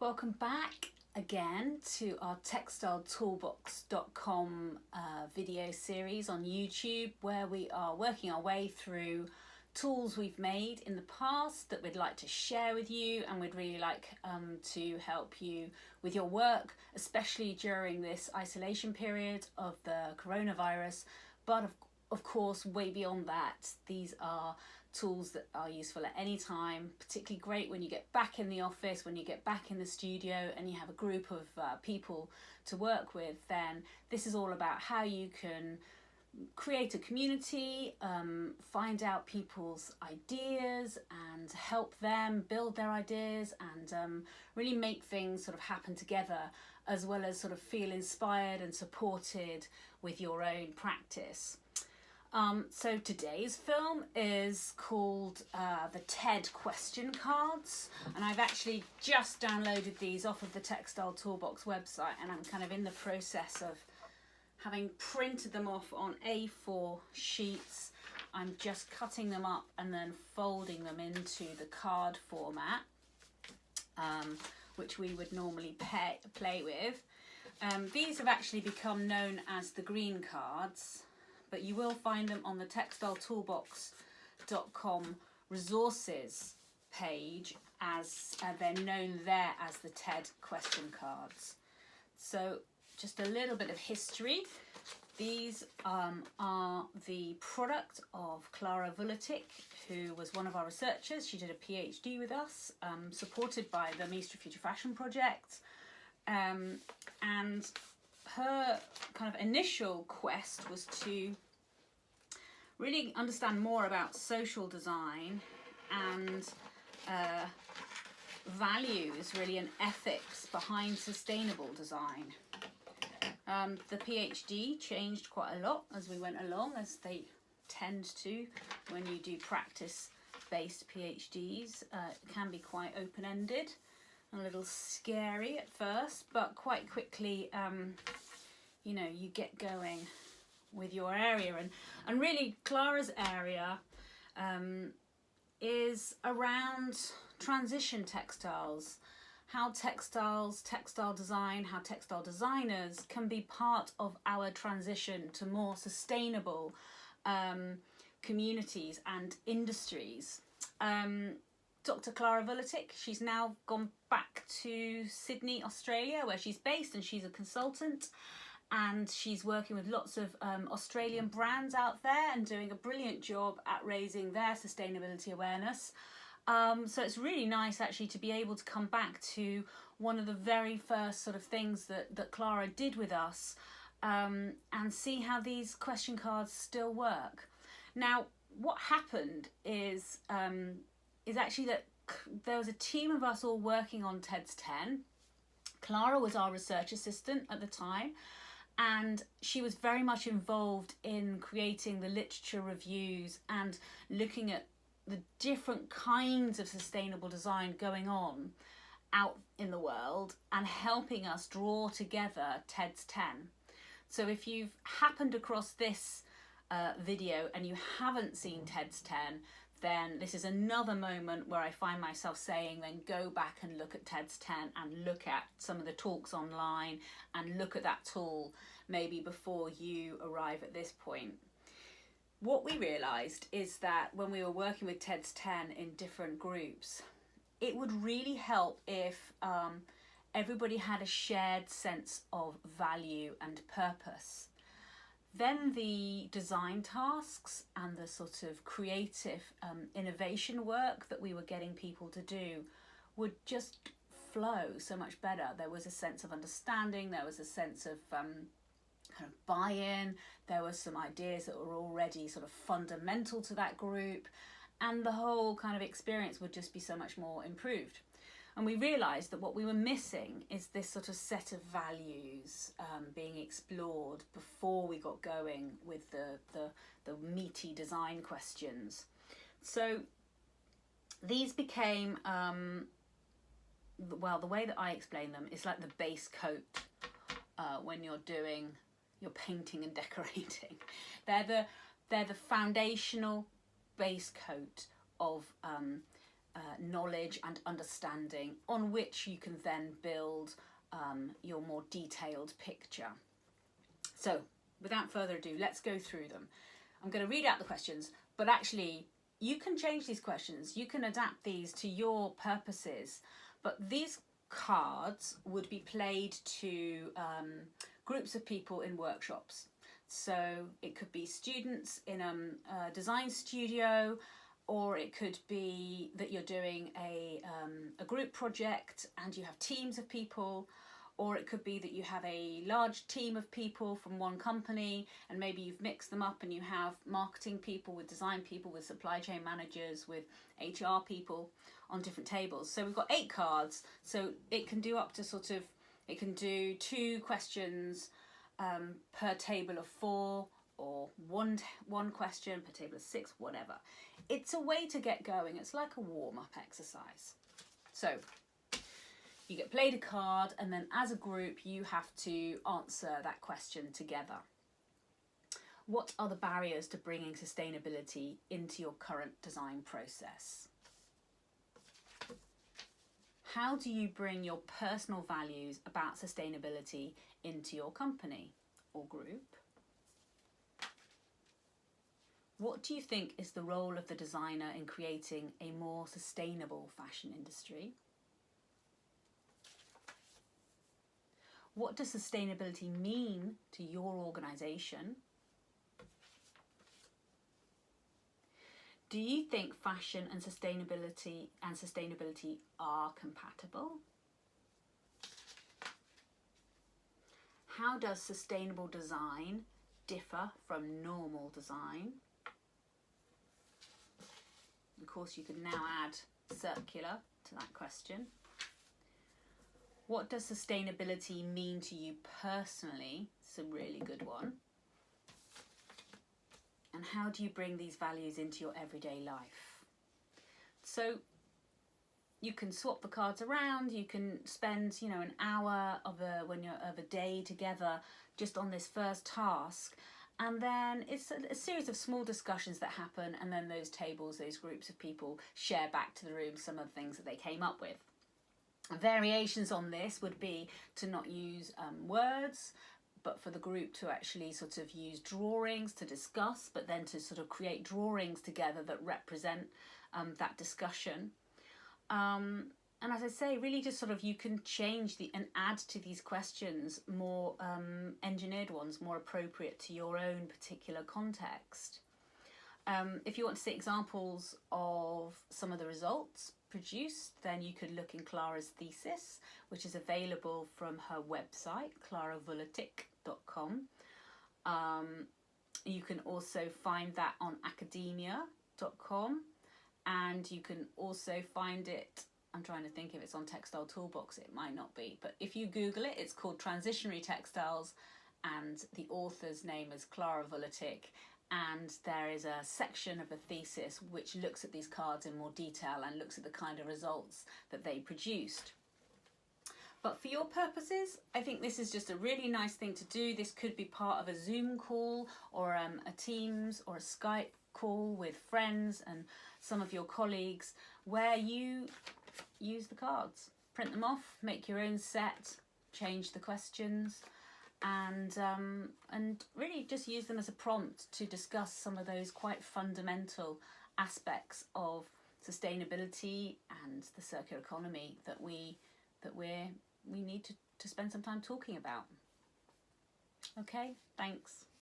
Welcome back again to our textiletoolbox.com video series on YouTube, where we are working our way through tools we've made in the past that we'd like to share with you, and we'd really like to help you with your work, especially during this isolation period of the coronavirus. But of course, way beyond that, these are tools that are useful at any time, particularly great when you get back in the office, when you get back in the studio and you have a group of people to work with. Then this is all about how you can create a community, find out people's ideas and help them build their ideas, and really make things sort of happen together, as well as sort of feel inspired and supported with your own practice. So today's film is called the TED question cards, and I've actually just downloaded these off of the Textile Toolbox website, and I'm kind of in the process of having printed them off on A4 sheets. I'm just cutting them up and then folding them into the card format, which we would normally play with. These have actually become known as the green cards, but you will find them on the textiletoolbox.com resources page, as they're known there as the TED question cards. So just a little bit of history. These are the product of Clara Vuletich, who was one of our researchers. She did a PhD with us, supported by the Mistra Future Fashion project. And her kind of initial quest was to really understand more about social design and values, really, and ethics behind sustainable design. The PhD changed quite a lot as we went along, as they tend to when you do practice-based PhDs. It can be quite open-ended, a little scary at first, but quite quickly, you get going with your area. And really, Clara's area is around transition textiles, how textile design, how textile designers can be part of our transition to more sustainable communities and industries. Dr. Clara Vuletich, she's now gone back to Sydney, Australia, where she's based, and she's a consultant, and she's working with lots of Australian brands out there and doing a brilliant job at raising their sustainability awareness. So it's really nice actually to be able to come back to one of the very first sort of things that Clara did with us, and see how these question cards still work. Now, what happened is actually that there was a team of us all working on TED's 10. Clara was our research assistant at the time, and she was very much involved in creating the literature reviews and looking at the different kinds of sustainable design going on out in the world and helping us draw together TED's 10. So if you've happened across this video and you haven't seen TED's 10, then this is another moment where I find myself saying, then go back and look at TED's 10 and look at some of the talks online and look at that tool maybe before you arrive at this point. What we realised is that when we were working with TED's 10 in different groups, it would really help if everybody had a shared sense of value and purpose. Then the design tasks and the sort of creative innovation work that we were getting people to do would just flow so much better. There was a sense of understanding, there was a sense of kind of buy-in, there were some ideas that were already sort of fundamental to that group, and the whole kind of experience would just be so much more improved. And we realised that what we were missing is this sort of set of values being explored before we got going with the meaty design questions. So these became, the way that I explain them is like the base coat when you're doing your painting and decorating. They're the foundational base coat of knowledge and understanding on which you can then build your more detailed picture. So without further ado, let's go through them. I'm going to read out the questions, but actually you can change these questions. You can adapt these to your purposes, but these cards would be played to groups of people in workshops. So it could be students in a design studio, or it could be that you're doing a group project and you have teams of people, or it could be that you have a large team of people from one company and maybe you've mixed them up and you have marketing people with design people with supply chain managers with HR people on different tables. So we've got 8 cards, so it can do up to it can do 2 questions per table of 4, or one question per table of 6, whatever. It's a way to get going. It's like a warm-up exercise. So you get played a card, and then as a group you have to answer that question together. What are the barriers to bringing sustainability into your current design process? How do you bring your personal values about sustainability into your company or group? What do you think is the role of the designer in creating a more sustainable fashion industry? What does sustainability mean to your organisation? Do you think fashion and sustainability are compatible? How does sustainable design differ from normal design? Of course, you can now add circular to that question. What does sustainability mean to you personally? It's a really good one. And how do you bring these values into your everyday life? So you can swap the cards around. You can spend, an hour of a day together just on this first task. And then it's a series of small discussions that happen, and then those tables, those groups of people share back to the room some of the things that they came up with. Variations on this would be to not use words, but for the group to actually sort of use drawings to discuss, but then to sort of create drawings together that represent that discussion. And as I say, really just sort of you can change and add to these questions more engineered ones, more appropriate to your own particular context. If you want to see examples of some of the results produced, then you could look in Clara's thesis, which is available from her website, claravuletich.com. You can also find that on academia.com, and you can also find it, I'm trying to think if it's on Textile Toolbox, it might not be, but if you Google it, it's called Transitionary Textiles, and the author's name is Clara Vuletich, and there is a section of the thesis which looks at these cards in more detail and looks at the kind of results that they produced. But for your purposes, I think this is just a really nice thing to do. This could be part of a Zoom call or a Teams or a Skype call with friends and some of your colleagues, where you use the cards, print them off, make your own set, change the questions, and really just use them as a prompt to discuss some of those quite fundamental aspects of sustainability and the circular economy that we need to spend some time talking about. Okay, thanks.